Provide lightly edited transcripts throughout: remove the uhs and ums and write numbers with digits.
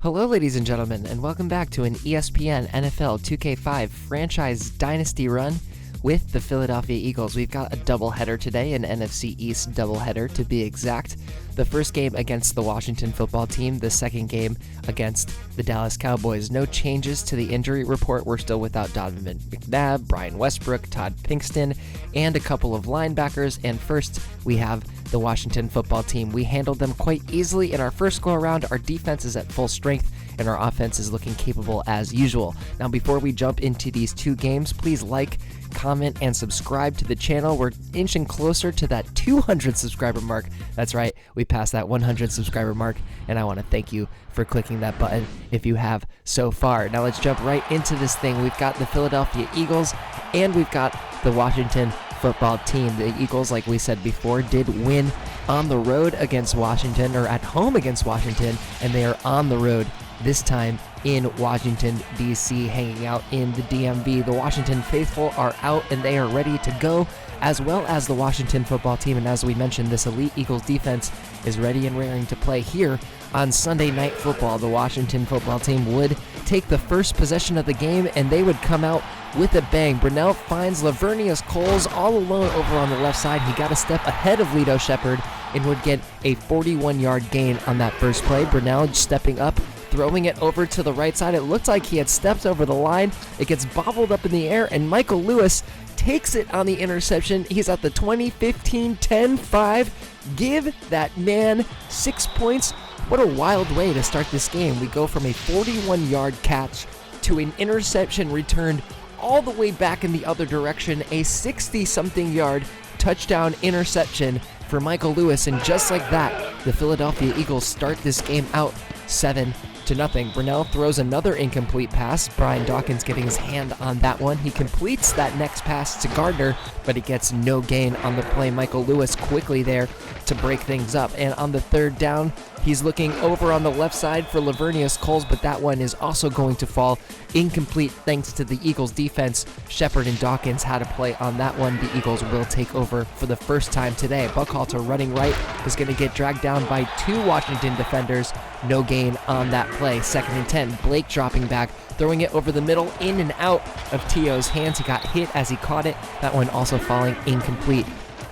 Hello, ladies and gentlemen, and welcome back to an ESPN NFL 2K5 Franchise Dynasty Run with the Philadelphia Eagles. We've got a doubleheader today, an NFC East doubleheader to be exact. The first game against the Washington football team, the second game against the Dallas Cowboys. No changes to the injury report. We're still without Donovan McNabb, Brian Westbrook, Todd Pinkston, and a couple of linebackers. And first, we have the Washington football team. We handled them quite easily in our first go-around. Our defense is at full strength, and our offense is looking capable as usual. Now, before we jump into these two games, please like, comment, and subscribe to the channel. We're inching closer to that 200 subscriber mark. That's right, we passed that 100 subscriber mark, and I want to thank you for clicking that button if you have so far. Now let's jump right into this thing. We've got the Philadelphia Eagles, and we've got the Washington football team. The Eagles, like we said before, did win on the road against Washington, or at home against Washington, and they are on the road this time in Washington, D.C., hanging out in the DMV. The Washington faithful are out and they are ready to go, as well as the Washington football team. And as we mentioned, this elite Eagles defense is ready and raring to play here on Sunday Night Football. The Washington football team would take the first possession of the game and they would come out with a bang. Brunell finds Lavernius Coles all alone over on the left side. He got a step ahead of Lito Shepherd and would get a 41-yard gain on that first play. Brunell stepping up, throwing it over to the right side. It looked like he had stepped over the line. It gets bobbled up in the air, and Michael Lewis takes it on the interception. He's at the 20, 15, 10, 5. Give that man 6 points. What a wild way to start this game. We go from a 41-yard catch to an interception returned all the way back in the other direction, a 60-something yard touchdown interception for Michael Lewis, and just like that, the Philadelphia Eagles start this game out 7-0. Brunell throws another incomplete pass. Brian Dawkins getting his hand on that one. He completes that next pass to Gardner, but he gets no gain on the play. Michael Lewis quickly there to break things up. And on the third down, he's looking over on the left side for Lavernius Coles, but that one is also going to fall incomplete thanks to the Eagles defense. Shepherd and Dawkins had a play on that one. The Eagles will take over for the first time today. Buckhalter running right is going to get dragged down by two Washington defenders. No gain on that play. 2nd and 10. Blake dropping back, throwing it over the middle, in and out of T.O.'s hands. He got hit as he caught it. That one also falling incomplete.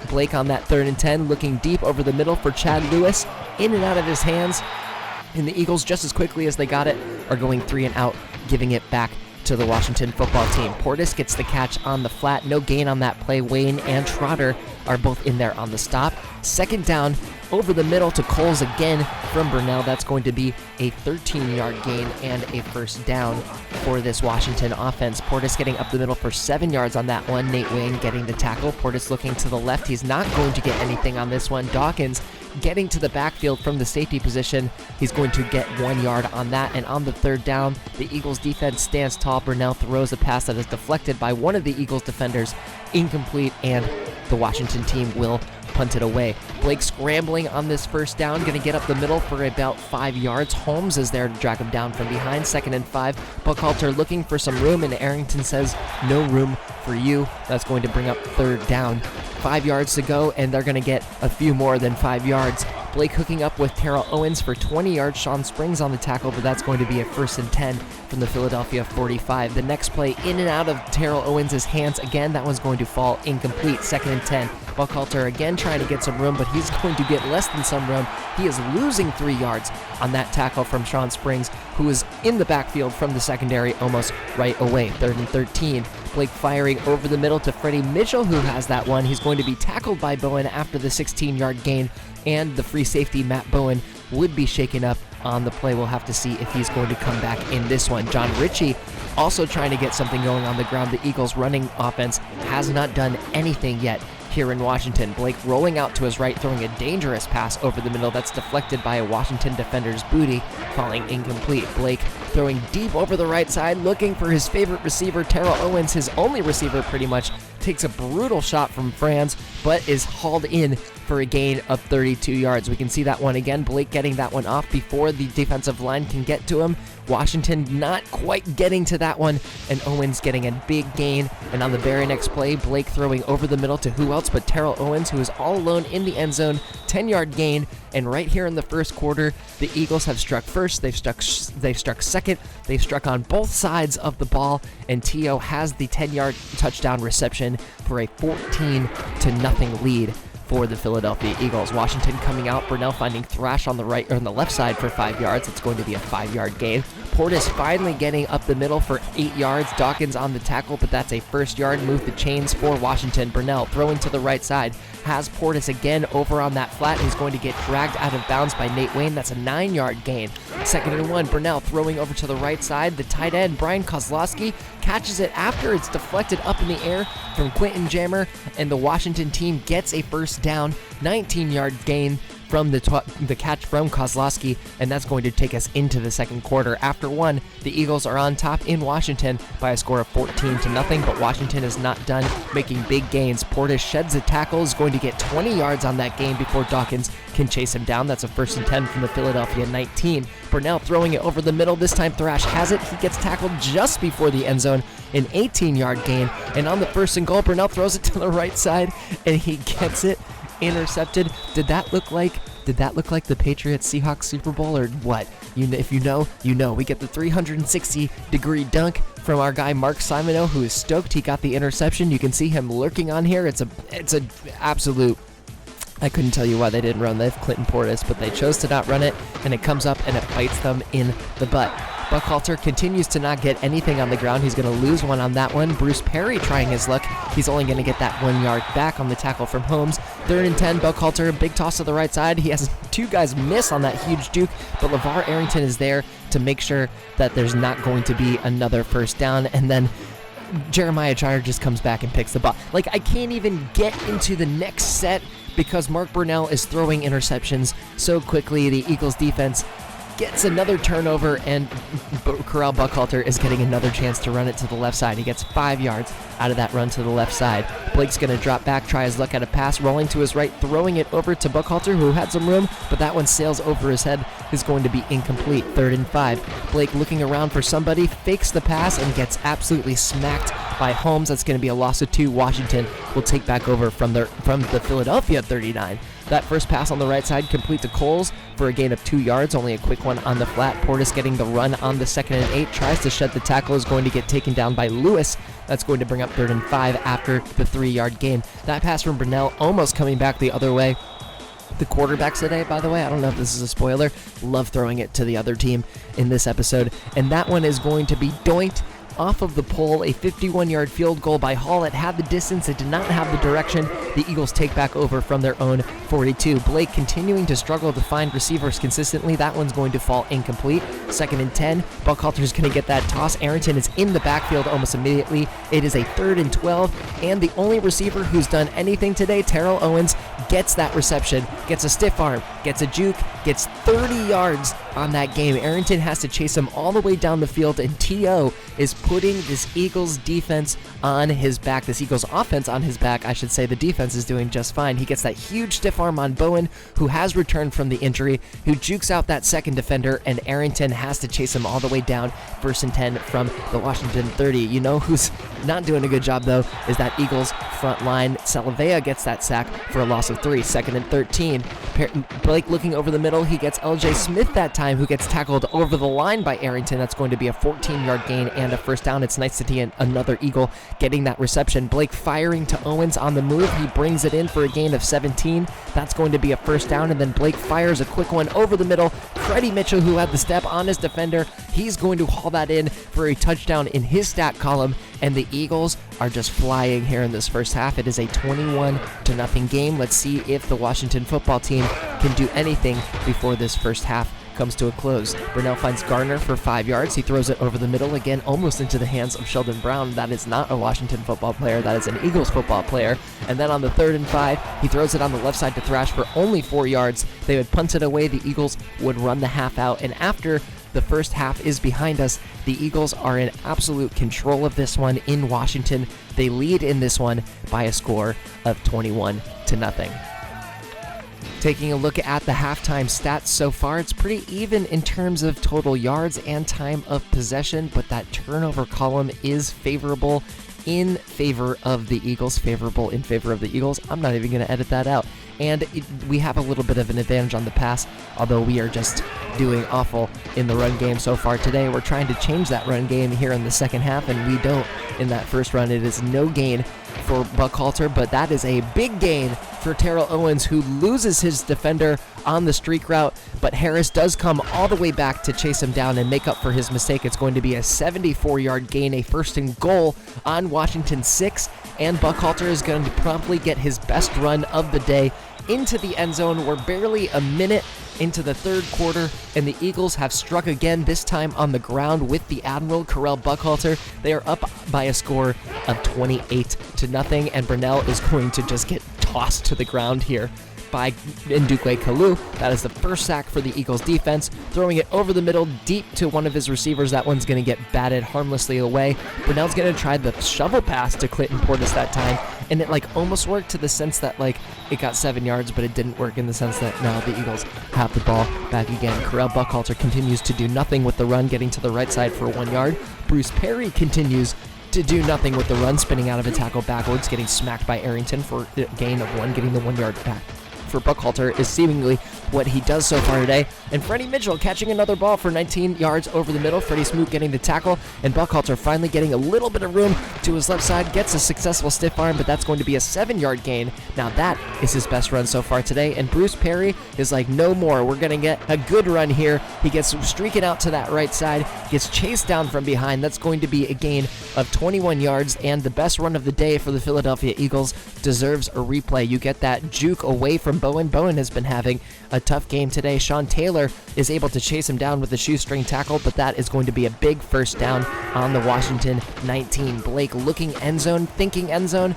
Blake on that 3rd and 10, looking deep over the middle for Chad Lewis, in and out of his hands. And the Eagles, just as quickly as they got it, are going 3 and out, giving it back to the Washington football team. Portis gets the catch on the flat. No gain on that play. Wayne and Trotter are both in there on the stop. 2nd down, over the middle to Coles again from Brunell. That's going to be a 13-yard gain and a first down for this Washington offense. Portis getting up the middle for 7 yards on that one. Nate Wayne getting the tackle. Portis looking to the left. He's not going to get anything on this one. Dawkins getting to the backfield from the safety position. He's going to get 1 yard on that. And on the 3rd down, the Eagles defense stands tall. Brunell throws a pass that is deflected by one of the Eagles defenders, incomplete, and the Washington team will punt it away. Blake scrambling on this first down, going to get up the middle for about 5 yards. Holmes is there to drag him down from behind. 2nd and 5. Buckhalter looking for some room, and Arrington says, no room for you. That's going to bring up 3rd down. 5 yards to go, and they're going to get a few more than 5 yards. Blake hooking up with Terrell Owens for 20 yards. Sean Springs on the tackle, but that's going to be a 1st and 10 from the Philadelphia 45. The next play in and out of Terrell Owens' hands again. That one's going to fall incomplete. 2nd and 10. Buckhalter again trying to get some room, but he's going to get less than some room. He is losing 3 yards on that tackle from Sean Springs, who is in the backfield from the secondary almost right away. 3rd and 13. Blake firing over the middle to Freddie Mitchell, who has that one. He's going to be tackled by Bowen after the 16-yard gain, and the free safety, Matt Bowen, would be shaken up on the play. We'll have to see if he's going to come back in this one. John Ritchie also trying to get something going on the ground. The Eagles' running offense has not done anything yet here in Washington. Blake rolling out to his right, throwing a dangerous pass over the middle that's deflected by a Washington defender's booty, falling incomplete. Blake throwing deep over the right side, looking for his favorite receiver, Terrell Owens, his only receiver pretty much, takes a brutal shot from Franz, but is hauled in for a gain of 32 yards. We can see that one again. Blake getting that one off before the defensive line can get to him. Washington not quite getting to that one, and Owens getting a big gain. And on the very next play, Blake throwing over the middle to who else but Terrell Owens, who is all alone in the end zone. 10-yard gain. And right here in the first quarter, the Eagles have struck first, they've struck second, they've struck on both sides of the ball, and T.O. has the 10-yard touchdown reception for a 14-0 lead for the Philadelphia Eagles. Washington coming out, Burnell finding Thrash on the right or on the left side for 5 yards. It's going to be a 5-yard gain. Portis finally getting up the middle for 8 yards. Dawkins on the tackle, but that's a first yard. Move the chains for Washington. Burnell throwing to the right side. Has Portis again over on that flat. He's going to get dragged out of bounds by Nate Wayne. That's a 9-yard gain. 2nd and 1. Burnell throwing over to the right side. The tight end, Brian Kozlowski, catches it after it's deflected up in the air from Quentin Jammer, and the Washington team gets a first down. 19-yard gain from the catch from Kozlowski, and that's going to take us into the second quarter. After one, the Eagles are on top in Washington by a score of 14-0, but Washington is not done making big gains. Portis sheds a tackle, is going to get 20 yards on that game before Dawkins can chase him down. That's a 1st and 10 from the Philadelphia 19. Burnell throwing it over the middle. This time Thrash has it. He gets tackled just before the end zone. An 18-yard gain, and on the 1st and goal, Burnell throws it to the right side, and he gets it intercepted. Did that look like the Patriots Seahawks Super Bowl or what? If you know, you know. We get the 360-degree dunk from our guy Mark Simoneau, who is stoked he got the interception. You can see him lurking on here. It's a absolute. I couldn't tell you why they didn't run. They have Clinton Portis, but they chose to not run it, and it comes up and it bites them in the butt. Buckhalter continues to not get anything on the ground. He's going to lose one on that one. Bruce Perry trying his luck. He's only going to get that 1 yard back on the tackle from Holmes. 3rd and 10, Buckhalter, big toss to the right side. He has 2 guys miss on that huge juke, but LeVar Arrington is there to make sure that there's not going to be another first down, and then Jeremiah Chire just comes back and picks the ball. I can't even get into the next set because Mark Burnell is throwing interceptions so quickly. The Eagles defense gets another turnover, and Corral Buckhalter is getting another chance to run it to the left side. He gets 5 yards out of that run to the left side. Blake's going to drop back, try his luck at a pass, rolling to his right, throwing it over to Buckhalter, who had some room, but that one sails over his head, is going to be incomplete. 3rd and 5. Blake looking around for somebody, fakes the pass, and gets absolutely smacked by Holmes. That's going to be a loss of 2. Washington will take back over from the Philadelphia 39. That first pass on the right side complete to Coles for a gain of 2 yards, only a quick one on the flat. Portis getting the run on the 2nd and 8, tries to shed the tackle, is going to get taken down by Lewis. That's going to bring up 3rd and 5 after the 3-yard gain. That pass from Burnell almost coming back the other way. The quarterbacks today, by the way, I don't know if this is a spoiler, love throwing it to the other team in this episode, and that one is going to be doinked off of the pole. A 51-yard field goal by Hall. It had the distance, it did not have the direction. The Eagles take back over from their own 42. Blake continuing to struggle to find receivers consistently. That one's going to fall incomplete. 2nd and 10. Buckhalter's going to get that toss. Arrington is in the backfield almost immediately. It is a 3rd and 12, and the only receiver who's done anything today, Terrell Owens, gets that reception, gets a stiff arm, gets a juke, gets 30 yards on that game. Arrington has to chase him all the way down the field, and T.O. is putting this Eagles defense on his back. This Eagles offense on his back, I should say. The defense is doing just fine. He gets that huge stiff arm on Bowen, who has returned from the injury, who jukes out that second defender, and Arrington has to chase him all the way down. 1st and 10 from the Washington 30. You know who's not doing a good job, though, is that Eagles front line. Salavea gets that sack for a loss of 3. 2nd and 13. Blake looking over the middle. He gets L.J. Smith that time, who gets tackled over the line by Arrington. That's going to be a 14-yard gain and a first down. It's nice to see another Eagle getting that reception. Blake firing to Owens on the move. He brings it in for a gain of 17. That's going to be a first down, and then Blake fires a quick one over the middle. Freddie Mitchell, who had the step on his defender, he's going to haul that in for a touchdown in his stat column, and the Eagles are just flying here in this first half. It is a 21-0 game. Let's see if the Washington football team can do anything before this first half comes to a close. Burnell finds Garner for 5 yards. He throws it over the middle again, almost into the hands of Sheldon Brown. That is not a Washington football player. That is an Eagles football player. And then on the 3rd and 5, he throws it on the left side to Thrash for only 4 yards. They would punt it away. The Eagles would run the half out. And after The first half is behind us. The Eagles are in absolute control of this one in Washington. They lead in this one by a score of 21-0. Taking a look at the halftime stats so far, it's pretty even in terms of total yards and time of possession, but that turnover column is favorable in favor of the Eagles. Favorable in favor of the Eagles. I'm not even going to edit that out. And we have a little bit of an advantage on the pass, although we are just doing awful in the run game so far today. We're trying to change that run game here in the second half, and we don't in that first run. It is no gain for Buckhalter, but that is a big gain for Terrell Owens, who loses his defender on the streak route, but Harris does come all the way back to chase him down and make up for his mistake. It's going to be a 74-yard gain, a first and goal on Washington 6, and Buckhalter is going to promptly get his best run of the day into the end zone. We're barely a minute into the third quarter, and the Eagles have struck again, this time on the ground with the Admiral, Correll Buckhalter. They are up by a score of 28-0, and Brunell is going to just get tossed to the ground here by Ndukwe Kalu. That is the first sack for the Eagles defense, throwing it over the middle deep to one of his receivers. That one's going to get batted harmlessly away. Brunell's going to try the shovel pass to Clinton Portis that time, and it almost worked to the sense that it got 7 yards, but it didn't work in the sense that now the Eagles have the ball back again. Correll Buckhalter continues to do nothing with the run, getting to the right side for 1 yard. Bruce Perry continues to do nothing with the run, spinning out of a tackle backwards, getting smacked by Arrington for a gain of 1, getting the 1 yard back. For Buckhalter is seemingly what he does so far today. And Freddie Mitchell catching another ball for 19 yards over the middle. Freddie Smoot getting the tackle, and Buckhalter finally getting a little bit of room to his left side, gets a successful stiff arm, but that's going to be a 7-yard gain. Now that is his best run so far today, and Bruce Perry is like, no more. We're going to get a good run here. He gets streaking out to that right side, gets chased down from behind. That's going to be a gain of 21 yards, and the best run of the day for the Philadelphia Eagles deserves a replay. You get that juke away from Bowen. Bowen has been having a tough game today. Sean Taylor is able to chase him down with a shoestring tackle, but that is going to be a big first down on the Washington 19. Blake looking end zone, thinking end zone.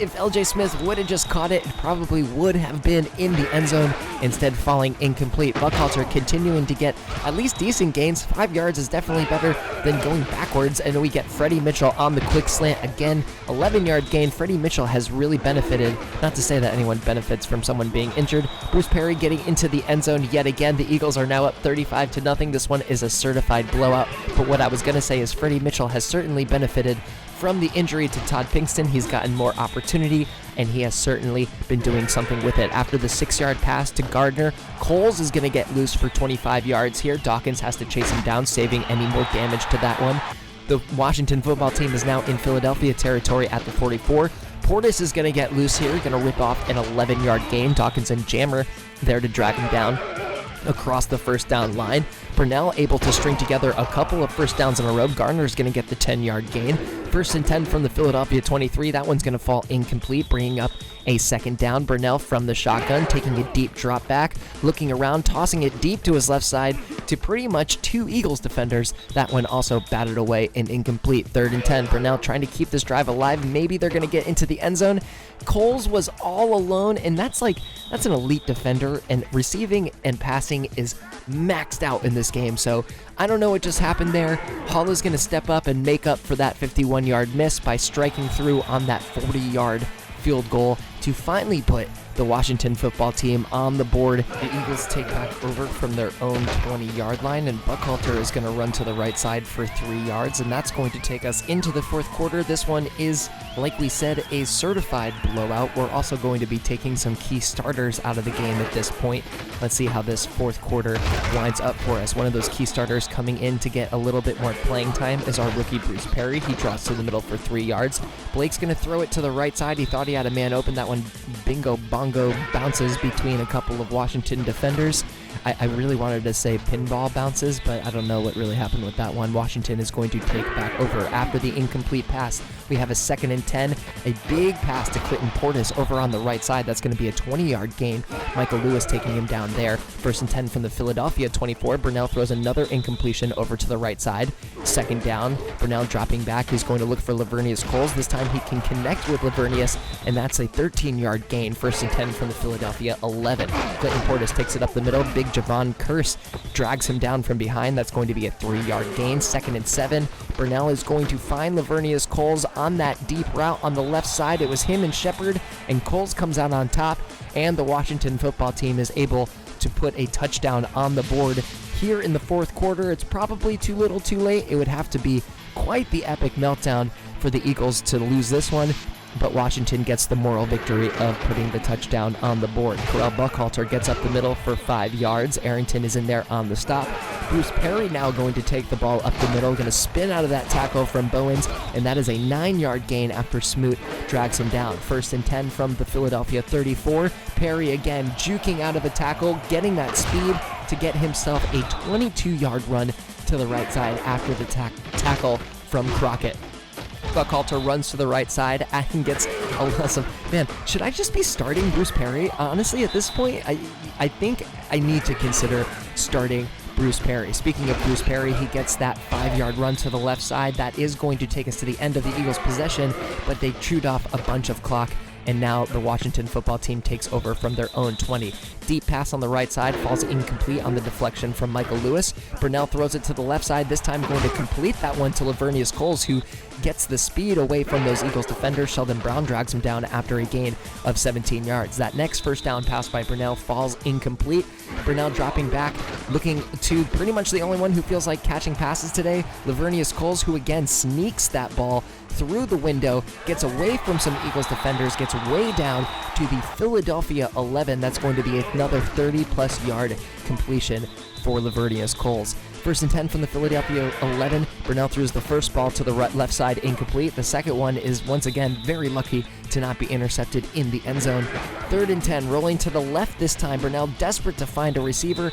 If LJ Smith would have just caught it, it probably would have been in the end zone, instead falling incomplete. Buckhalter continuing to get at least decent gains. 5 yards is definitely better than going backwards, and we get Freddie Mitchell on the quick slant again. 11-yard gain. Freddie Mitchell has really benefited. Not to say that anyone benefits from someone being injured. Bruce Perry getting into the end zone yet again. The Eagles are now up 35-0. This one is a certified blowout, but what I was going to say is Freddie Mitchell has certainly benefited from the injury to Todd Pinkston. He's gotten more opportunity, and he has certainly been doing something with it. After the 6-yard pass to Gardner, Coles is going to get loose for 25 yards here. Dawkins has to chase him down, saving any more damage to that one. The Washington football team is now in Philadelphia territory at the 44. Portis is going to get loose here, going to rip off an 11-yard gain. Dawkins and Jammer there to drag him down across the first down line. Brunell able to string together a couple of first downs in a row. Gardner's going to get the 10-yard gain. First and 10 from the Philadelphia 23. That one's going to fall incomplete, bringing up a second down. Brunell from the shotgun, taking a deep drop back, looking around, tossing it deep to his left side to pretty much 2 Eagles defenders. That one also batted away and incomplete. Third and 10. Brunell trying to keep this drive alive. Maybe they're going to get into the end zone. Coles was all alone, and that's an elite defender, and receiving and passing is maxed out in this game. So I don't know what just happened there. Hall is going to step up and make up for that 51-yard miss by striking through on that 40-yard field goal to finally put the Washington football team on the board. The Eagles take back over from their own 20-yard line, and Buckhalter is going to run to the right side for 3 yards, and that's going to take us into the fourth quarter. This one is, like we said, a certified blowout. We're also going to be taking some key starters out of the game at this point. Let's see how this fourth quarter winds up for us. One of those key starters coming in to get a little bit more playing time is our rookie Bruce Perry. He draws to the middle for 3 yards. Blake's going to throw it to the right side. He thought he had a man open. That one bingo bongo bounces between a couple of Washington defenders. I really wanted to say pinball bounces, but I don't know what really happened with that one. Washington is going to take back over after the incomplete pass. We have a 2nd and 10, a big pass to Clinton Portis over on the right side. That's going to be a 20-yard gain. Michael Lewis taking him down there. 1st and 10 from the Philadelphia 24. Brunell throws another incompletion over to the right side. 2nd down. Brunell dropping back. He's going to look for Lavernius Coles. This time he can connect with Lavernius, and that's a 13-yard gain. 1st and 10 from the Philadelphia 11. Clinton Portis takes it up the middle. Big Javon Curse drags him down from behind. That's going to be a 3-yard gain. 2nd and 7. Burnell is going to find Lavernius Coles on that deep route on the left side. It was him and Shepard, and Coles comes out on top, and the Washington football team is able to put a touchdown on the board here in the fourth quarter. It's probably too little too late. It would have to be quite the epic meltdown for the Eagles to lose this one, but Washington gets the moral victory of putting the touchdown on the board. Correll Buckhalter gets up the middle for 5 yards. Arrington is in there on the stop. Bruce Perry now going to take the ball up the middle, going to spin out of that tackle from Bowens, and that is a 9-yard gain after Smoot drags him down. 1st and 10 from the Philadelphia 34. Perry again juking out of a tackle, getting that speed to get himself a 22-yard run to the right side after the tackle from Crockett. Buckhalter runs to the right side and gets a lesson. Man, should I just be starting Bruce Perry? Honestly, at this point, I think I need to consider starting Bruce Perry. Speaking of Bruce Perry, he gets that 5-yard run to the left side. That is going to take us to the end of the Eagles' possession, but they chewed off a bunch of clock, and now the Washington football team takes over from their own 20. Deep pass on the right side falls incomplete on the deflection from Michael Lewis. Burnell throws it to the left side, this time going to complete that one to Lavernius Coles, who gets the speed away from those Eagles defenders. Sheldon Brown drags him down after a gain of 17 yards. That next first down pass by Burnell falls incomplete. Burnell dropping back, looking to pretty much the only one who feels like catching passes today, Lavernius Coles, who again sneaks that ball through the window, gets away from some Eagles defenders, gets way down to the Philadelphia 11. That's going to be another 30-plus yard completion for Lavernius Coles. 1st and 10 from the Philadelphia 11. Burnell throws the first ball to the left side incomplete. The second one is once again very lucky to not be intercepted in the end zone. 3rd and 10, rolling to the left this time. Burnell desperate to find a receiver,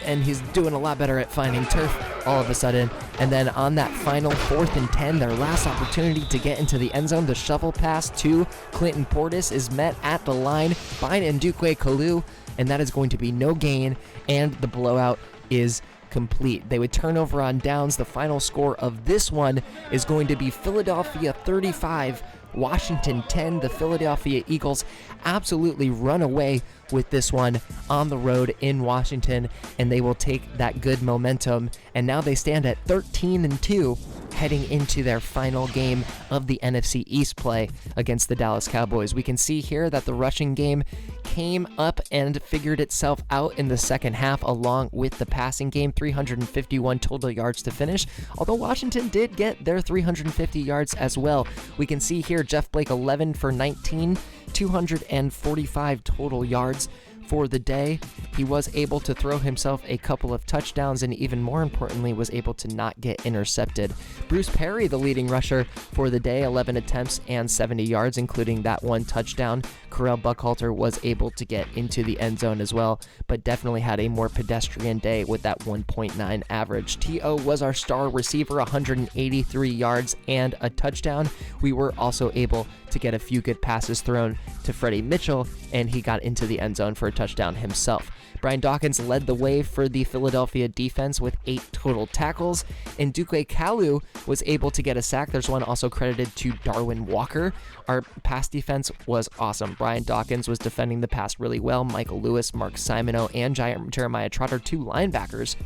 and he's doing a lot better at finding turf all of a sudden. And then on that final 4th and 10, their last opportunity to get into the end zone, the shovel pass to Clinton Portis is met at the line by Ndukwe Kalu, and that is going to be no gain, and the blowout is complete. They would turn over on downs. The final score of this one is going to be Philadelphia 35, Washington 10. The Philadelphia Eagles absolutely run away with this one on the road in Washington, and they will take that good momentum, and now they stand at 13-2 heading into their final game of the NFC East play against the Dallas Cowboys. We can see here that the rushing game came up and figured itself out in the second half along with the passing game. 351 total yards to finish, although Washington did get their 350 yards as well. We can see here Jeff Blake 11 for 19, 245 total yards for the day. He was able to throw himself a couple of touchdowns, and even more importantly was able to not get intercepted. Bruce Perry, the leading rusher for the day, 11 attempts and 70 yards, including that one touchdown. Correll Buckhalter was able to get into the end zone as well, but definitely had a more pedestrian day with that 1.9 average. T.O. was our star receiver, 183 yards and a touchdown. We were also able to get a few good passes thrown to Freddie Mitchell, and he got into the end zone for a touchdown himself. Brian Dawkins led the way for the Philadelphia defense with 8 total tackles, and Ndukwe Kalu was able to get a sack. There's one also credited to Darwin Walker. Our pass defense was awesome. Brian Dawkins was defending the pass really well. Michael Lewis, Mark Simoneau, and Jeremiah Trotter, 2 linebackers,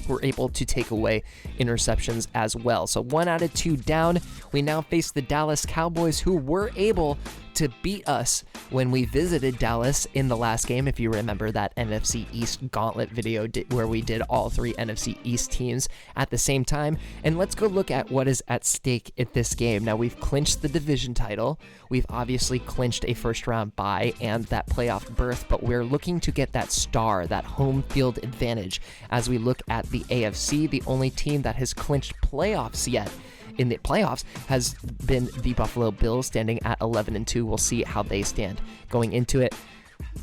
were able to take away interceptions as well. So 1 out of 2 down. We now face the Dallas Cowboys, who were able to beat us when we visited Dallas in the last game. If you remember that NFC East gauntlet video where we did all 3 NFC East teams at the same time. And let's go look at what is at stake at this game. Now, we've clinched the division title. We've obviously clinched a first round bye and that playoff berth, but we're looking to get that star, that home field advantage. As we look at the AFC, the only team that has clinched playoffs yet in the playoffs has been the Buffalo Bills, standing at 11-2. We'll see how they stand going into it.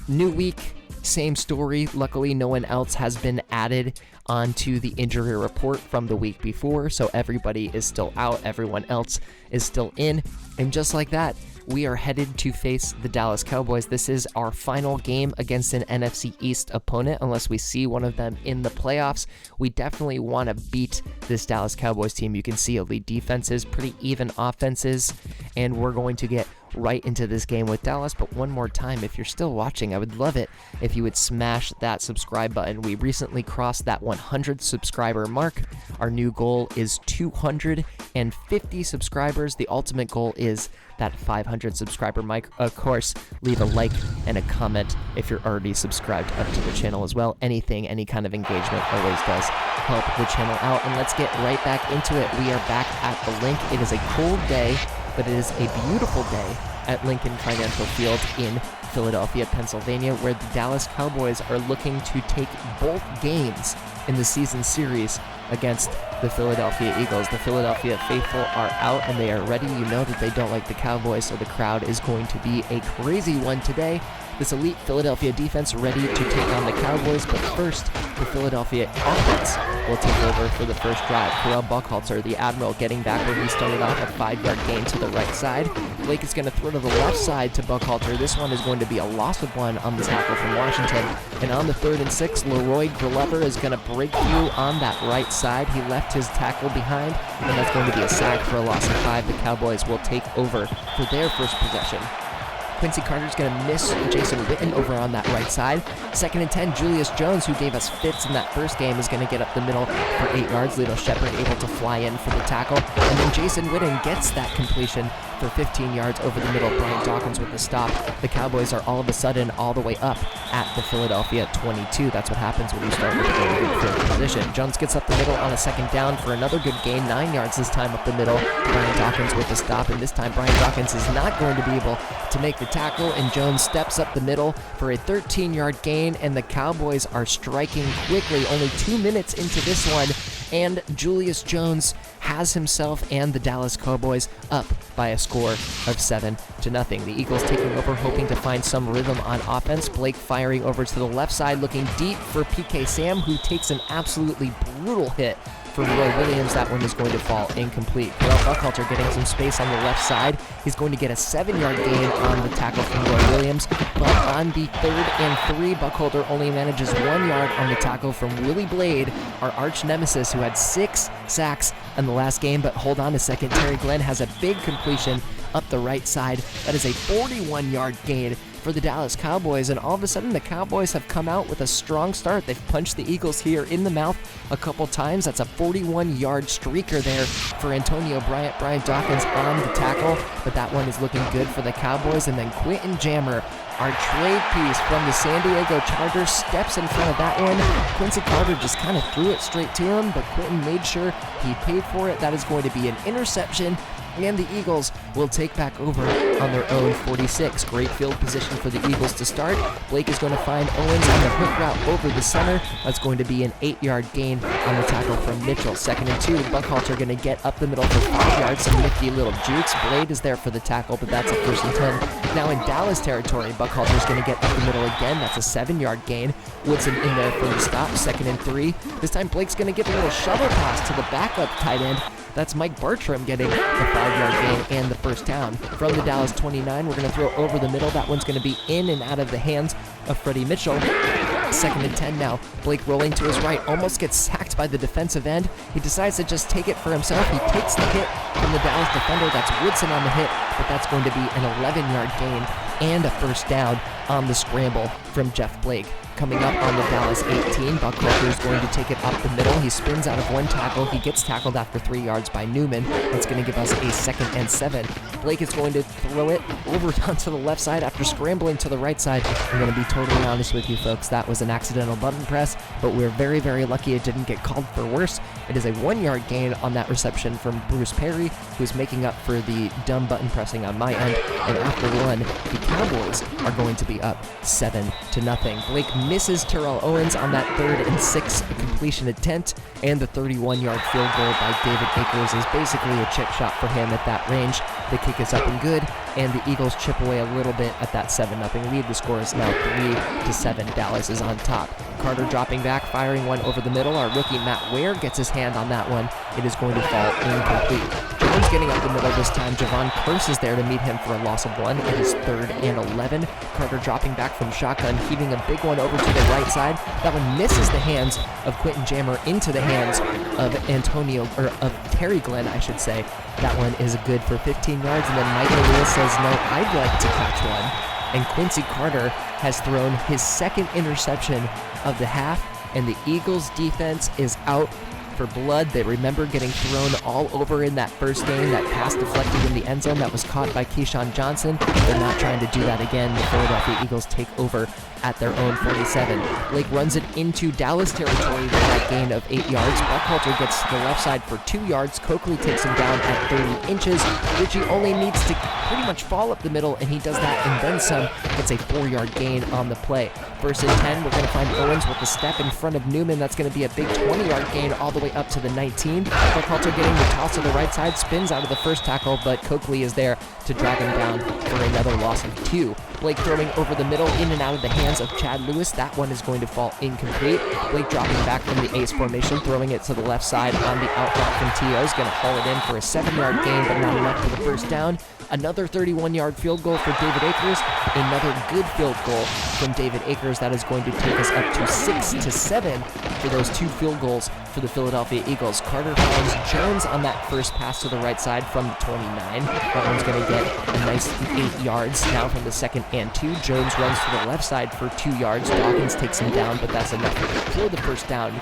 New week, same story. Luckily, no one else has been added onto the injury report from the week before, so everybody is still out. Everyone else is still in. And just like that, we are headed to face the Dallas Cowboys. This is our final game against an NFC East opponent, unless we see one of them in the playoffs. We definitely want to beat this Dallas Cowboys team. You can see elite defenses, pretty even offenses, and we're going to get right into this game with Dallas. But one more time, if you're still watching, I would love it if you would smash that subscribe button. We recently crossed that 100 subscriber mark. Our new goal is 250 subscribers. The ultimate goal is that 500 subscriber mark. Of course, leave a like and a comment if you're already subscribed up to the channel as well. Anything, any kind of engagement always does help the channel out. And let's get right back into it. We are back at the Link. It is a cold day, but it is a beautiful day at Lincoln Financial Field in Philadelphia, Pennsylvania, where the Dallas Cowboys are looking to take both games in the season series against the Philadelphia Eagles. The Philadelphia faithful are out and they are ready. You know that they don't like the Cowboys, so the crowd is going to be a crazy one today. This elite Philadelphia defense ready to take on the Cowboys, but first, the Philadelphia offense will take over for the first drive. Terrell Buckhalter, the Admiral, getting back where he started off, a 5-yard gain to the right side. Blake is going to throw to the left side to Buckhalter. This one is going to be a loss of 1 on the tackle from Washington. And on the 3rd and 6, Leroy Grillever is going to break through on that right side. He left his tackle behind, and that's going to be a sack for a loss of 5. The Cowboys will take over for their first possession. Quincy Carter's going to miss Jason Witten over on that right side. 2nd and 10, Julius Jones, who gave us fits in that first game, is going to get up the middle for 8 yards. Lito Shepard able to fly in for the tackle. And then Jason Witten gets that completion for 15 yards over the middle. Brian Dawkins with the stop. The Cowboys are all of a sudden all the way up at the Philadelphia 22. That's what happens when you start with a very good field position. Jones gets up the middle on a 2nd down for another good gain. 9 yards this time up the middle. Brian Dawkins with the stop, and this time Brian Dawkins is not going to be able to make the tackle, and Jones steps up the middle for a 13-yard gain, and the Cowboys are striking quickly. Only 2 minutes into this one, and Julius Jones has himself and the Dallas Cowboys up by a score of 7-0. The Eagles taking over, hoping to find some rhythm on offense. Blake firing over to the left side, looking deep for PK Sam, who takes an absolutely brutal hit from Roy Williams. That one is going to fall incomplete. Terrell Buckhalter getting some space on the left side. He's going to get a 7-yard gain on the tackle from Roy Williams. But on the 3rd and 3, Buckhalter only manages 1 yard on the tackle from Willie Blade, our arch nemesis, who had 6 sacks in the last game. But hold on a second, Terry Glenn has a big completion up the right side. That is a 41-yard gain for the Dallas Cowboys, and all of a sudden the Cowboys have come out with a strong start. They've punched the Eagles here in the mouth a couple times. That's a 41-yard streaker there for Antonio Bryant. Brian Dawkins on the tackle, but that one is looking good for the Cowboys. And then Quentin Jammer, our trade piece from the San Diego Chargers, steps in front of that one. Quincy Carter just kind of threw it straight to him, but Quentin made sure he paid for it. That is going to be an interception, and the Eagles will take back over on their own 46. Great field position for the Eagles to start. Blake is going to find Owens on the hook route over the center. That's going to be an 8-yard gain on the tackle from Mitchell. 2nd and 2, Buckhalter going to get up the middle for 5 yards. Some nifty little jukes. Blade is there for the tackle, but that's a 1st and 10. Now in Dallas territory, Buckhalter is going to get up the middle again. That's a 7-yard gain. Woodson in there for the stop. 2nd and 3. This time Blake's going to get a little shovel pass to the backup tight end. That's Mike Bartram getting the 5-yard gain and the first down. From the Dallas 29, we're going to throw over the middle. That one's going to be in and out of the hands of Freddie Mitchell. 2nd and 10 now. Blake rolling to his right, almost gets sacked by the defensive end. He decides to just take it for himself. He takes the hit from the Dallas defender. That's Woodson on the hit, but that's going to be an 11-yard gain and a first down on the scramble from Jeff Blake. Coming up on the Dallas 18, Buckhalter is going to take it up the middle. He spins out of one tackle. He gets tackled after 3 yards by Newman. That's going to give us a 2nd and 7. Blake is going to throw it over onto the left side after scrambling to the right side. I'm going to be totally honest with you folks. That was an accidental button press, but we're very, very lucky it didn't get called for worse. It is a 1-yard gain on that reception from Bruce Perry, who's making up for the dumb button pressing on my end. And after one, the Cowboys are going to be up 7-0. Blake misses Terrell Owens on that 3rd and 6 completion attempt, and the 31-yard field goal by David Akers is basically a chip shot for him at that range. The kick is up and good, and the Eagles chip away a little bit at that 7-0 lead. The score is now 3-7. Dallas is on top. Carter dropping back, firing one over the middle. Our rookie Matt Ware gets his hand on that one. It is going to fall incomplete. Jones getting up the middle this time. Javon Curse is there to meet him for a loss of 1. It is 3rd and 11. Carter dropping back from shotgun, heaving a big one over to the right side. That one misses the hands of Quentin Jammer into the hands of Terry Glenn, I should say. That one is good for 15 yards, and then Michael Lewis says, no, I'd like to catch one. And Quincy Carter has thrown his 2nd interception of the half, and the Eagles defense is out for blood. They remember getting thrown all over in that first game, that pass deflected in the end zone that was caught by Keyshawn Johnson. They're not trying to do that again. The Philadelphia Eagles take over at their own 47. Blake runs it into Dallas territory with that gain of 8 yards. Buckhalter gets to the left side for 2 yards. Coakley takes him down at 30 inches. Richie only needs to pretty much fall up the middle, and he does that and then some. Gets a 4-yard gain on the play. 1st and 10, we're going to find Owens with a step in front of Newman. That's going to be a big 20-yard gain all the way up to the 19. Buckhalter getting the toss to the right side, spins out of the first tackle, but Coakley is there to drag him down for another loss of 2. Blake throwing over the middle, in and out of the hands of Chad Lewis. That one is going to fall incomplete. Blake dropping back from the ace formation, throwing it to the left side on the out route from T.O. is going to haul it in for a 7-yard gain, but not enough for the first down. Another 31-yard field goal for David Akers. Another good field goal from David Akers. That is going to take us up to 6-7 for those 2 field goals for the Philadelphia Eagles. Carter finds Jones on that first pass to the right side from the 29. That one's going to get a nice 8 yards now from the 2nd and 2. Jones runs to the left side for 2 yards. Dawkins takes him down, but that's enough for the first down.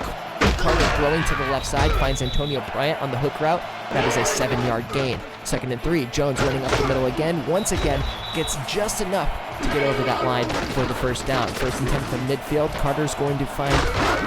Carter throwing to the left side finds Antonio Bryant on the hook route. That is a 7-yard gain. 2nd and 3. Jones running up the middle again. Once again, gets just enough to get over that line for the first down. 1st and 10 from midfield. Carter's going to find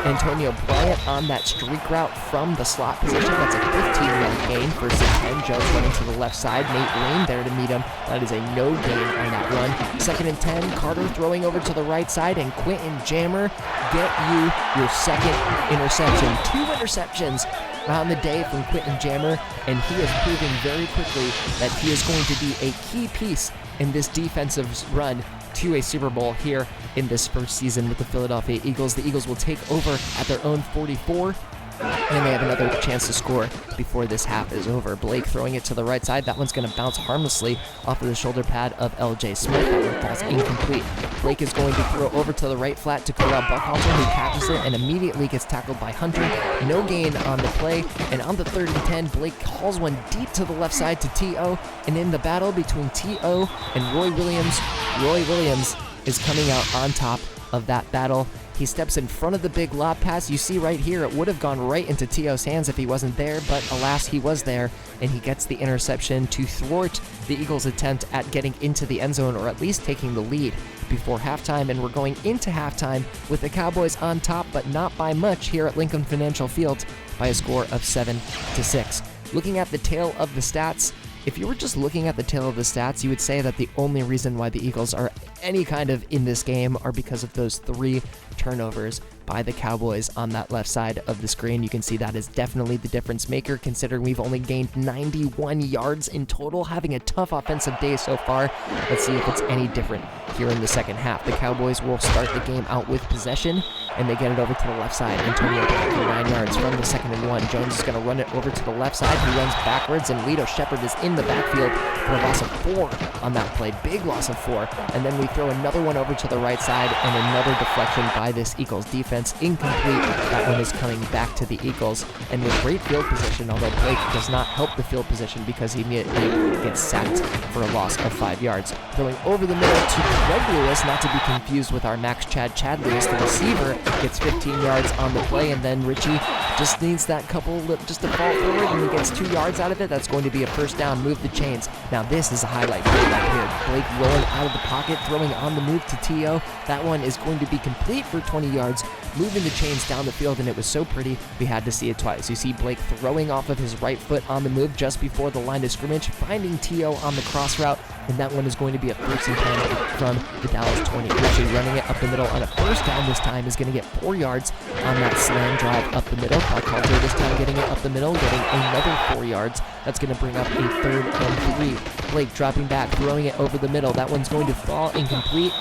Antonio Bryant on that streak route from the slot position. That's a 15-yard gain. 1st and 10. Jones running to the left side. Nate Lane there to meet him. That is a no gain on that run. 2nd and 10. Carter throwing over to the right side, and Quentin Jammer get you your 2nd interception. 2 interceptions on the day from Quentin Jammer, and he is proving very quickly that he is going to be a key piece in this defensive run to a Super Bowl here in this first season with the Philadelphia Eagles. The Eagles will take over at their own 44, and they have another chance to score before this half is over. Blake throwing it to the right side. That one's going to bounce harmlessly off of the shoulder pad of L.J. Smith. That one falls incomplete. Blake is going to throw over to the right flat to Corral Buckhalter, who catches it and immediately gets tackled by Hunter. No gain on the play, and on the 3rd and 10, Blake hauls one deep to the left side to T.O., and in the battle between T.O. and Roy Williams is coming out on top of that battle. He steps in front of the big lob pass. You see right here, it would have gone right into T.O.'s hands if he wasn't there, but alas, he was there, and he gets the interception to thwart the Eagles' attempt at getting into the end zone, or at least taking the lead before halftime. And we're going into halftime with the Cowboys on top, but not by much here at Lincoln Financial Field, by a score of 7-6. Looking at the tail of the stats, if you were just looking at the tail of the stats, you would say that the only reason why the Eagles are any kind of in this game are because of those 3 turnovers by the Cowboys on that left side of the screen. You can see that is definitely the difference maker, considering we've only gained 91 yards in total, having a tough offensive day so far. Let's see if it's any different here in the second half. The Cowboys will start the game out with possession, and they get it over to the left side. Antonio Bryant for 9 yards from the 2nd and 1. Jones is going to run it over to the left side. He runs backwards, and Lito Shepherd is in the backfield for a loss of 4 on that play. Big loss of 4. And then we throw another one over to the right side, and another deflection by this Eagles defense. Incomplete. That one is coming back to the Eagles, and with great field position, although Blake does not help the field position because he immediately gets sacked for a loss of 5 yards. Throwing over the middle to Greg Lewis, not to be confused with our Max Chad Lewis, the receiver, gets 15 yards on the play, and then Richie just needs that couple, just to fall forward, and he gets 2 yards out of it. That's going to be a first down. Move the chains. Now this is a highlight play right here. Blake rolling out of the pocket, throwing on the move to T.O. That one is going to be complete for 20 yards, moving the chains down the field, and it was so pretty we had to see it twice. You see Blake throwing off of his right foot on the move just before the line of scrimmage, finding T.O. on the cross route, and that one is going to be a 1st and 10 from the Dallas 20. Richie running it up the middle on a first down this time is going to get 4 yards on that slam drive up the middle. Buckhalter this time getting it up the middle, getting another 4 yards. That's going to bring up a 3rd and 3. Blake dropping back, throwing it over the middle. That one's going to fall incomplete.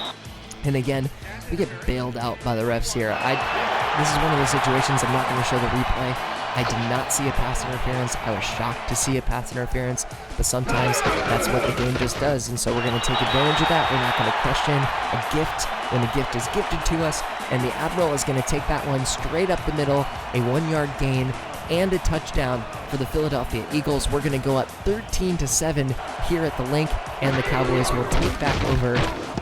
And again, we get bailed out by the refs here. This is one of those situations I'm not going to show the replay. I did not see a pass interference. I was shocked to see a pass interference, but sometimes that's what the game just does, and so we're going to take advantage of that. We're not going to question a gift when the gift is gifted to us, and the Admiral is going to take that one straight up the middle, a 1-yard gain, and a touchdown for the Philadelphia Eagles. We're going to go up 13-7 here at the Link, and the Cowboys will take back over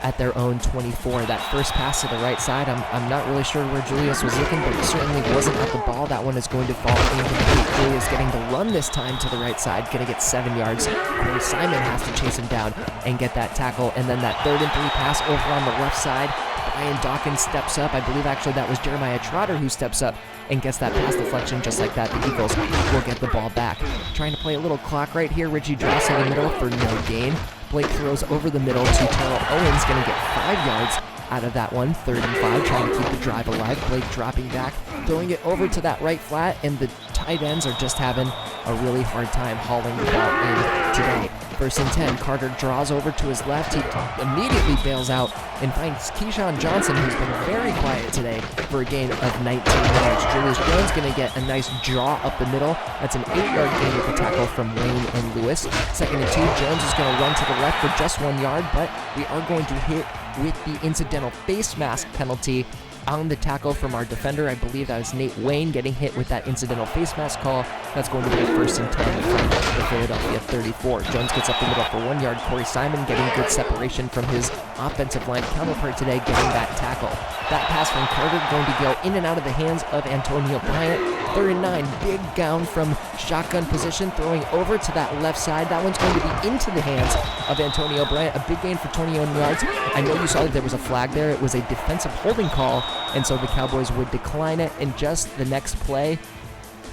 at their own 24. That first pass to the right side, I'm not really sure where Julius was looking, but it certainly wasn't at the ball. That one is going to fall incomplete. Julius getting the run this time to the right side, going to get 7 yards. Corey Simon has to chase him down and get that tackle, and then that 3rd and 3 pass over on the left side. Brian Dawkins steps up. I believe actually that was Jeremiah Trotter who steps up and gets that pass deflection. Just like that, the Eagles will get the ball back. Trying to play a little clock right here. Richie draws in the middle for no gain. Blake throws over the middle to Terrell Owens, going to get 5 yards out of that one. 3rd and 5, trying to keep the drive alive. Blake dropping back, throwing it over to that right flat, and the tight ends are just having a really hard time hauling the ball in today. 1st and 10, Carter draws over to his left. He immediately bails out and finds Keyshawn Johnson, who's been very quiet today, for a gain of 19 yards. Julius Jones going to get a nice draw up the middle. That's an 8-yard gain with a tackle from Wayne and Lewis. 2nd and 2, Jones is going to run to the left for just 1 yard, but we are going to hit with the incidental face mask penalty on the tackle from our defender. I believe that is Nate Wayne getting hit with that incidental face mask call. That's going to be a 1st and 10 from the Philadelphia 34. Jones gets up the middle for 1 yard. Corey Simon getting good separation from his offensive line counterpart today, getting that tackle. That pass from Carter going to go in and out of the hands of Antonio Bryant. 3rd and 9, big down from shotgun position, throwing over to that left side. That one's going to be into the hands of Antonio Bryant. A big gain for 21 yards. I know you saw that there was a flag there. It was a defensive holding call, and so the Cowboys would decline it. And just the next play,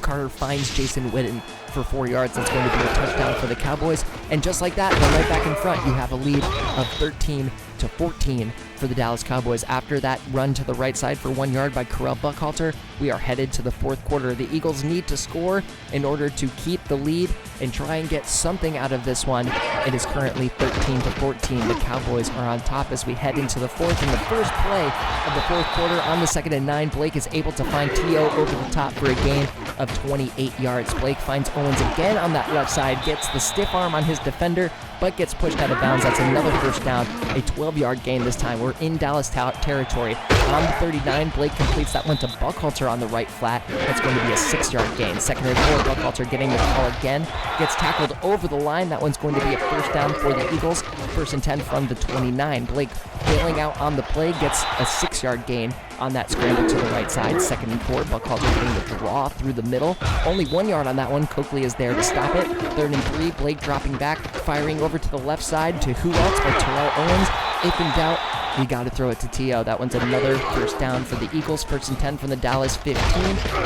Carter finds Jason Witten for 4 yards. That's going to be a touchdown for the Cowboys. And just like that, they're right back in front. You have a lead of 13-14 for the Dallas Cowboys. After that run to the right side for 1 yard by Correll Buckhalter, we are headed to the 4th quarter. The Eagles need to score in order to keep the lead and try and get something out of this one. It is currently 13-14. The Cowboys are on top as we head into the 4th. In the first play of the 4th quarter on the 2nd and 9, Blake is able to find T.O. over the top for a gain of 28 yards. Blake finds Owens again on that left side, gets the stiff arm on his defender, but gets pushed out of bounds. That's another 1st down, a 12-yard gain this time. We're in Dallas territory. On the 39, Blake completes that one to Buckhalter on the right flat. That's going to be a 6-yard gain. 2nd and 4, Buckhalter getting the call again. Gets tackled over the line. That one's going to be a 1st down for the Eagles. 1st and 10 from the 29. Blake bailing out on the play, gets a 6-yard gain on that scramble to the right side. 2nd and 4, Buckhalter getting the draw through the middle. Only 1 yard on that one. Coakley is there to stop it. 3rd and 3, Blake dropping back, firing over to the left side to who else but Terrell Owens. If in doubt, we got to throw it to T.O. That one's another 1st down for the Eagles. 1st and 10 from the Dallas 15.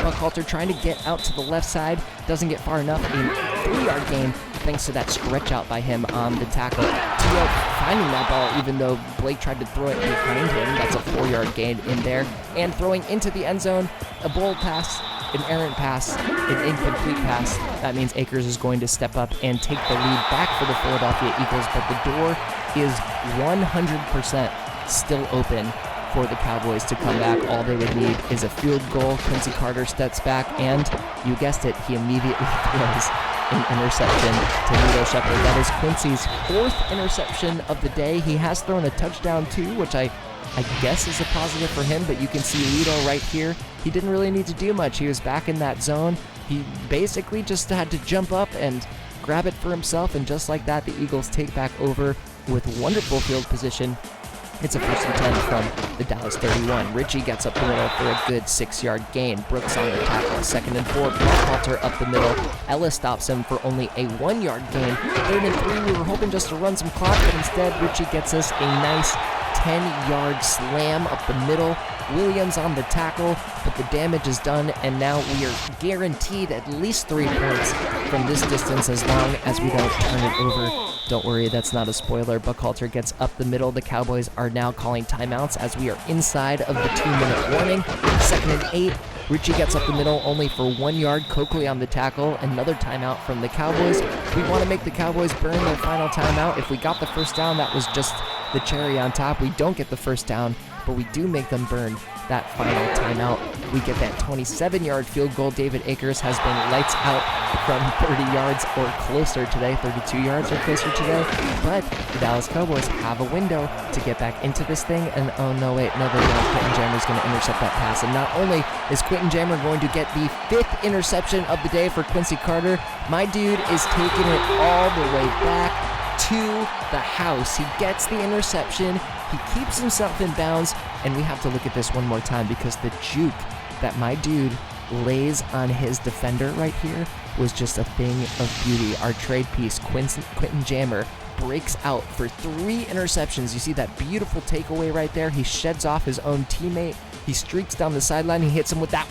Buckhalter trying to get out to the left side. Doesn't get far enough. A 3-yard gain thanks to that stretch out by him on the tackle. T.O. finding that ball even though Blake tried to throw it behind him. That's a 4-yard gain in there. And throwing into the end zone, a bold pass, an errant pass, an incomplete pass. That means Akers is going to step up and take the lead back for the Philadelphia Eagles, but the door is 100% still open for the Cowboys to come back. All they would need is a field goal. Quincy Carter steps back, and you guessed it, he immediately throws an interception to Nito Shepherd. That is Quincy's 4th interception of the day. He has thrown a touchdown too, which I guess is a positive for him, but you can see Lito right here. He didn't really need to do much. He was back in that zone. He basically just had to jump up and grab it for himself, and just like that, the Eagles take back over with wonderful field position. It's a 1st and 10 from the Dallas 31. Richie gets up the middle for a good 6-yard gain. Brooks on the tackle. 2nd and 4, Buckhalter up the middle. Ellis stops him for only a 1-yard gain. 3rd and 3, we were hoping just to run some clock, but instead Richie gets us a nice 10-yard slam up the middle. Williams on the tackle, but the damage is done, and now we are guaranteed at least 3 points from this distance as long as we don't turn it over. Don't worry, that's not a spoiler. Buckhalter gets up the middle. The Cowboys are now calling timeouts as we are inside of the 2-minute warning. 2nd and 8, Richie gets up the middle only for 1 yard. Coakley on the tackle. Another timeout from the Cowboys. We want to make the Cowboys burn their final timeout. If we got the 1st down, that was just the cherry on top. We don't get the first down, but we do make them burn that final timeout. We get that 27-yard field goal. David Akers has been lights out from 30 yards or closer today, 32 yards or closer today, but the Dallas Cowboys have a window to get back into this thing, and oh no, wait, no, they don't. Quentin Jammer's going to intercept that pass, and not only is Quentin Jammer going to get the 5th interception of the day for Quincy Carter, my dude is taking it all the way back to the house. He gets the interception, he keeps himself in bounds, and we have to look at this one more time because the juke that my dude lays on his defender right here was just a thing of beauty. Our trade piece, Quentin Jammer, breaks out for 3 interceptions. You see that beautiful takeaway right there. He sheds off his own teammate. He streaks down the sideline. He hits him with that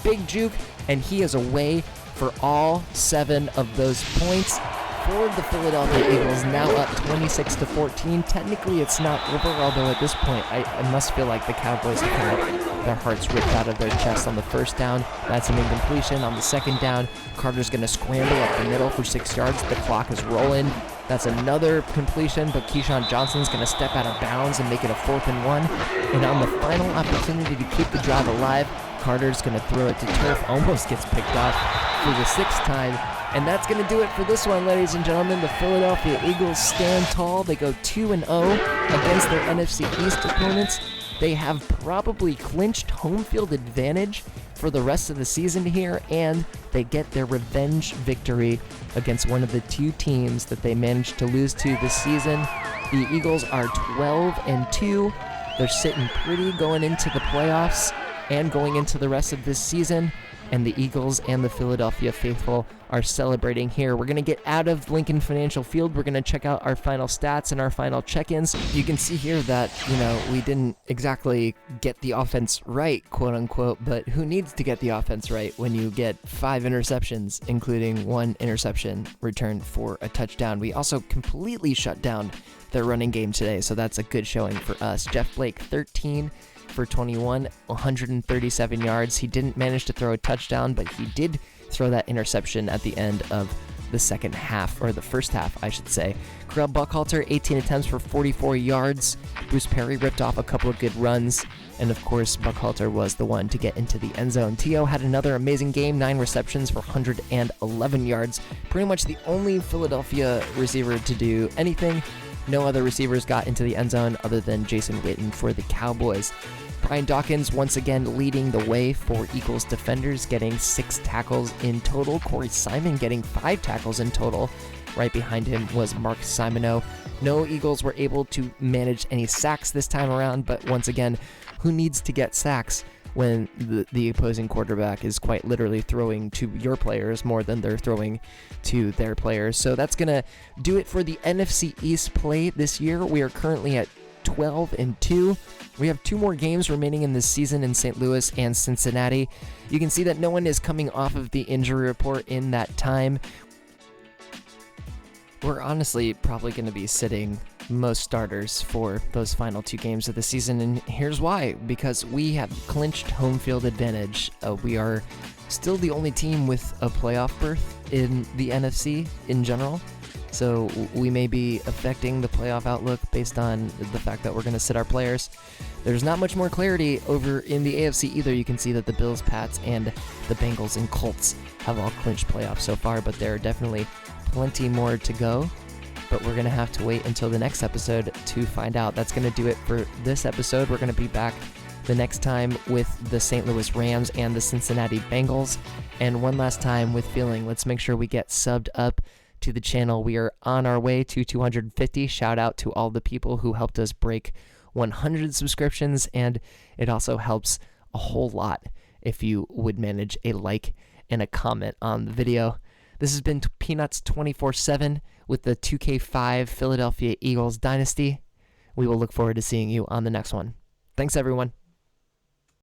big juke, and he is away for all 7 of those points for the Philadelphia Eagles, now up 26-14. Technically, it's not over, although at this point, I must feel like the Cowboys have had their hearts ripped out of their chest on the first down. That's an incompletion. On the second down, Carter's going to scramble up the middle for 6 yards. The clock is rolling. That's another completion, but Keyshawn Johnson's going to step out of bounds and make it a 4th and 1. And on the final opportunity to keep the drive alive, Carter's going to throw it to turf. Almost gets picked off for the 6th time. And that's going to do it for this one, ladies and gentlemen. The Philadelphia Eagles stand tall. They go 2-0 against their NFC East opponents. They have probably clinched home field advantage for the rest of the season here, and they get their revenge victory against one of the 2 teams that they managed to lose to this season. The Eagles are 12-2. They're sitting pretty going into the playoffs and going into the rest of this season. And the Eagles and the Philadelphia faithful are celebrating here. We're going to get out of Lincoln Financial Field. We're going to check out our final stats and our final check-ins. You can see here that, we didn't exactly get the offense right, quote-unquote, but who needs to get the offense right when you get 5 interceptions, including 1 interception returned for a touchdown? We also completely shut down their running game today, so that's a good showing for us. Jeff Blake, 13 for 21, 137 yards. He didn't manage to throw a touchdown, but he did throw that interception at the end of the second half, or the first half, I should say. Correll Buckhalter, 18 attempts for 44 yards. Bruce Perry ripped off a couple of good runs, and of course, Buckhalter was the one to get into the end zone. T.O. had another amazing game, 9 receptions for 111 yards. Pretty much the only Philadelphia receiver to do anything. No other receivers got into the end zone other than Jason Witten for the Cowboys. Brian Dawkins once again leading the way for Eagles defenders, getting 6 tackles in total. Corey Simon getting 5 tackles in total. Right behind him was Mark Simoneau. No Eagles were able to manage any sacks this time around, but once again, who needs to get sacks when the opposing quarterback is quite literally throwing to your players more than they're throwing to their players? So that's going to do it for the NFC East play this year. We are currently at 12-2. We have 2 more games remaining in this season in St. Louis and Cincinnati. You can see that no one is coming off of the injury report in that time. We're honestly probably going to be sitting most starters for those final 2 games of the season, and here's why. Because we have clinched home field advantage. We are still the only team with a playoff berth in the NFC in general. So we may be affecting the playoff outlook based on the fact that we're going to sit our players. There's not much more clarity over in the AFC either. You can see that the Bills, Pats, and the Bengals and Colts have all clinched playoffs so far, but there are definitely plenty more to go. But we're going to have to wait until the next episode to find out. That's going to do it for this episode. We're going to be back the next time with the St. Louis Rams and the Cincinnati Bengals. And one last time with feeling, let's make sure we get subbed up to the channel. We are on our way to 250. Shout out to all the people who helped us break 100 subscriptions, and it also helps a whole lot if you would manage a like and a comment on the video. This has been Peanuts 24/7 with the 2K5 Philadelphia Eagles Dynasty. We will look forward to seeing you on the next one. Thanks, everyone.